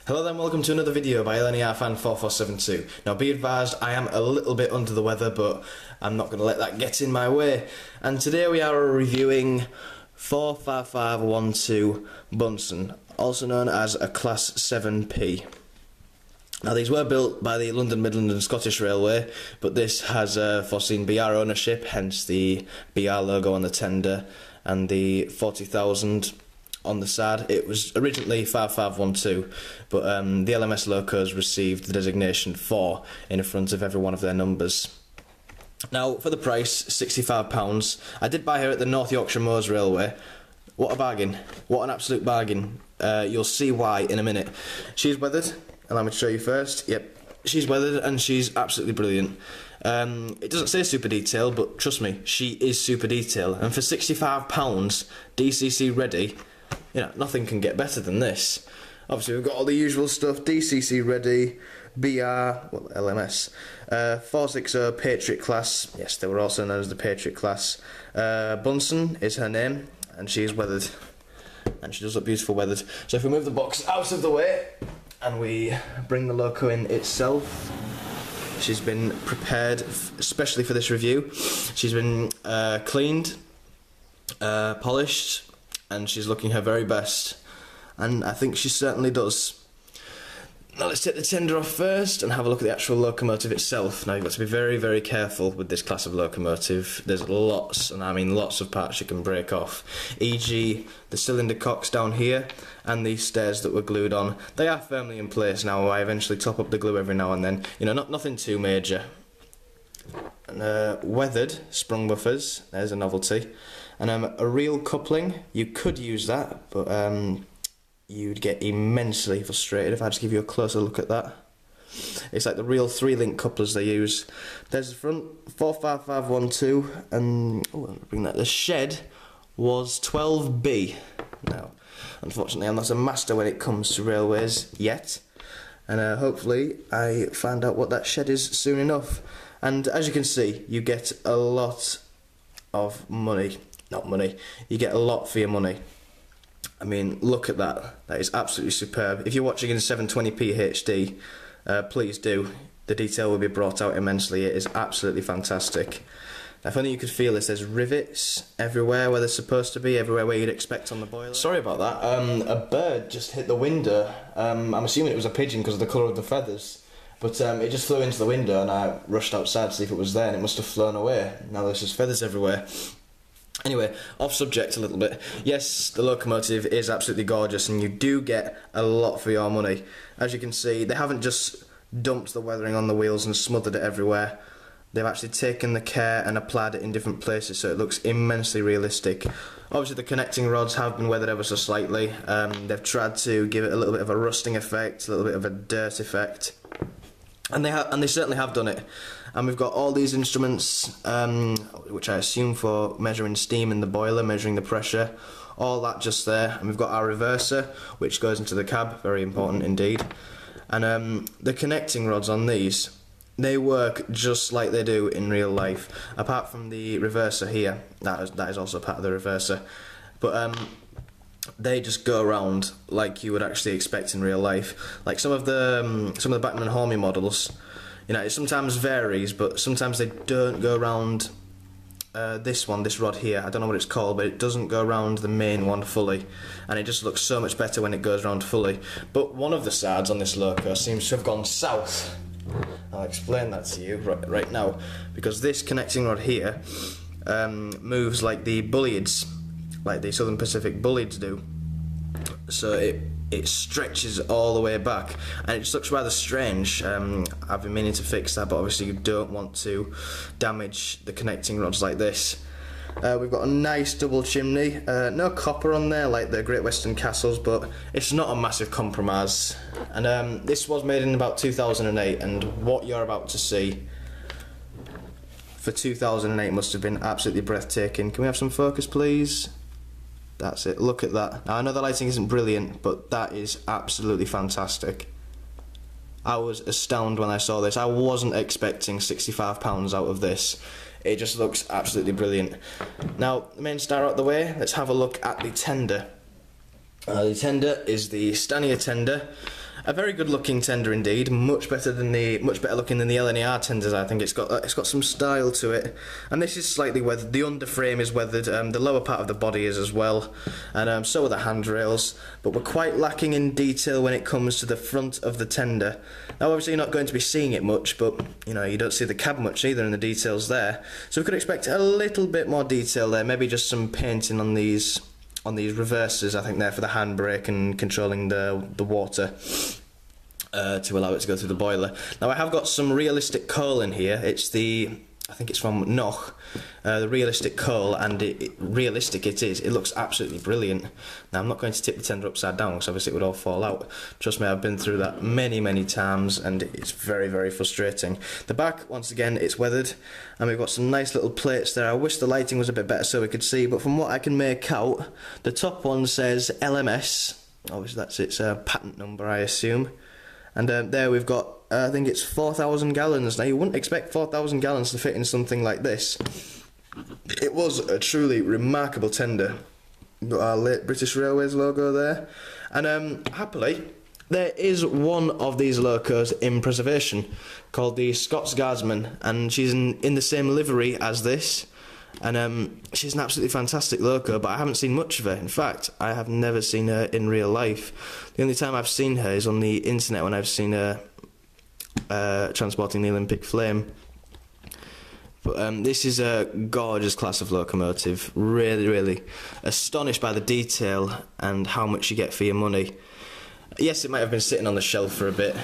Hello then, welcome to another video by LNERFan4472. Now be advised, I am a little bit under the weather, but I'm not going to let that get in my way. And today we are reviewing 45512 Bunsen, also known as a Class 7P. Now these were built by the London, Midland and Scottish Railway, but this has foreseen BR ownership, hence the BR logo on the tender and the 40,000 on the side. It was originally 5512, but the LMS locos received the designation 4 in front of every one of their numbers. Now for the price, £65. I did buy her at the North Yorkshire Moors Railway. What a bargain, what an absolute bargain. You'll see why in a minute. She's weathered, allow me to show you first. Yep, she's weathered and she's absolutely brilliant. It doesn't say super detail, but trust me, she is super detail, and for £65 DCC ready, you know, nothing can get better than this. Obviously we've got all the usual stuff: DCC ready, BR, well, LMS, 460 Patriot class, yes, they were also known as the Patriot class. Bunsen is her name, and she's weathered, and she does look beautiful weathered. So if we move the box out of the way and we bring the loco in itself, she's been prepared especially for this review. She's been cleaned, polished, and she's looking her very best, and I think she certainly does. Now let's take the tender off first and have a look at the actual locomotive itself. Now you've got to be very, very careful with this class of locomotive. There's lots, and I mean lots of parts you can break off, e.g. the cylinder cocks down here and these stairs that were glued on. They are firmly in place now. I eventually top up the glue every now and then, you know, nothing too major. And weathered sprung buffers, there's a novelty. And a real coupling, you could use that, but you'd get immensely frustrated if I just give you a closer look at that. It's like the real 3-link couplers they use. There's the front, 45512, and oh, I'll bring that. The shed was 12B. Now, unfortunately, I'm not a master when it comes to railways yet, and hopefully I find out what that shed is soon enough. And as you can see, you get a lot of money. Not money, you get a lot for your money. I mean, look at that. That is absolutely superb. If you're watching in 720p HD, please do. The detail will be brought out immensely. It is absolutely fantastic. Now, if only you could feel this, there's rivets everywhere where they're supposed to be, everywhere where you'd expect on the boiler. Sorry about that. A bird just hit the window. I'm assuming it was a pigeon because of the colour of the feathers. But it just flew into the window and I rushed outside to see if it was there, and it must have flown away. Now there's just feathers everywhere. Anyway, off subject a little bit. Yes, the locomotive is absolutely gorgeous and you do get a lot for your money. As you can see, they haven't just dumped the weathering on the wheels and smothered it everywhere. They've actually taken the care and applied it in different places so it looks immensely realistic. Obviously the connecting rods have been weathered ever so slightly. They've tried to give it a little bit of a rusting effect, a little bit of a dirt effect. And they certainly have done it. And we've got all these instruments, which I assume for measuring steam in the boiler, measuring the pressure, all that just there. And we've got our reverser, which goes into the cab, very important indeed. And the connecting rods on these, they work just like they do in real life, apart from the reverser here. That is also part of the reverser. But they just go around like you would actually expect in real life. Like some of the Bachmann and Hornby models, you know, it sometimes varies, but sometimes they don't go around this rod here. I don't know what it's called, but it doesn't go around the main one fully, and it just looks so much better when it goes around fully. But one of the sides on this loco seems to have gone south. I'll explain that to you right now, because this connecting rod here moves like the bulliards, like the Southern Pacific bulliards do. So it stretches all the way back, and it just looks rather strange. I've been meaning to fix that, but obviously you don't want to damage the connecting rods like this. We've got a nice double chimney, no copper on there like the Great Western Castles, but it's not a massive compromise. And this was made in about 2008, and what you're about to see for 2008 must have been absolutely breathtaking. Can we have some focus, please? That's it, look at that. Now I know the lighting isn't brilliant, but that is absolutely fantastic. I was astounded when I saw this. I wasn't expecting £65 out of this. It just looks absolutely brilliant. Now, the main star out the way, let's have a look at the tender. The tender is the Stanier tender. A very good looking tender indeed, much better looking than the LNER tenders. I think it's got some style to it, and this is slightly weathered. The underframe is weathered, the lower part of the body is as well, and so are the handrails. But we're quite lacking in detail when it comes to the front of the tender. Now, obviously, you're not going to be seeing it much, but you know, you don't see the cab much either in the details there. So we could expect a little bit more detail there. Maybe just some painting on these reverses, I think they're for the handbrake and controlling the water to allow it to go through the boiler. Now I have got some realistic coal in here. I think it's from Noch, the realistic coal, and realistic it is. It looks absolutely brilliant. Now I'm not going to tip the tender upside down because obviously it would all fall out. Trust me, I've been through that many times, and it's very frustrating. The back, once again, it's weathered, and we've got some nice little plates there. I wish the lighting was a bit better so we could see, but from what I can make out, the top one says LMS. Obviously that's its patent number, I assume. And there we've got, I think it's 4,000 gallons. Now you wouldn't expect 4,000 gallons to fit in something like this. It was a truly remarkable tender. Got our late British Railways logo there. And happily, there is one of these locos in preservation called the Scots Guardsman, and she's in the same livery as this. And she's an absolutely fantastic loco, but I haven't seen much of her. In fact, I have never seen her in real life. The only time I've seen her is on the internet when I've seen her transporting the Olympic flame. But this is a gorgeous class of locomotive. Really astonished by the detail and how much you get for your money. Yes, it might have been sitting on the shelf for a bit,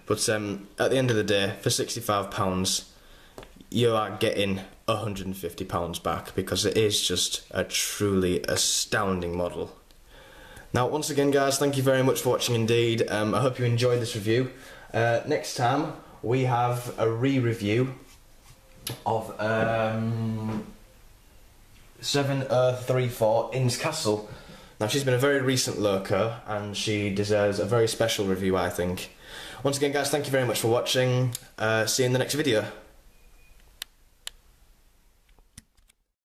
but at the end of the day, for £65, you are getting £150 back, because it is just a truly astounding model. Now, once again, guys, thank you very much for watching indeed. I hope you enjoyed this review. Next time, we have a re-review of 7034 Inns Castle. Now, she's been a very recent loco, and she deserves a very special review, I think. Once again, guys, thank you very much for watching. See you in the next video.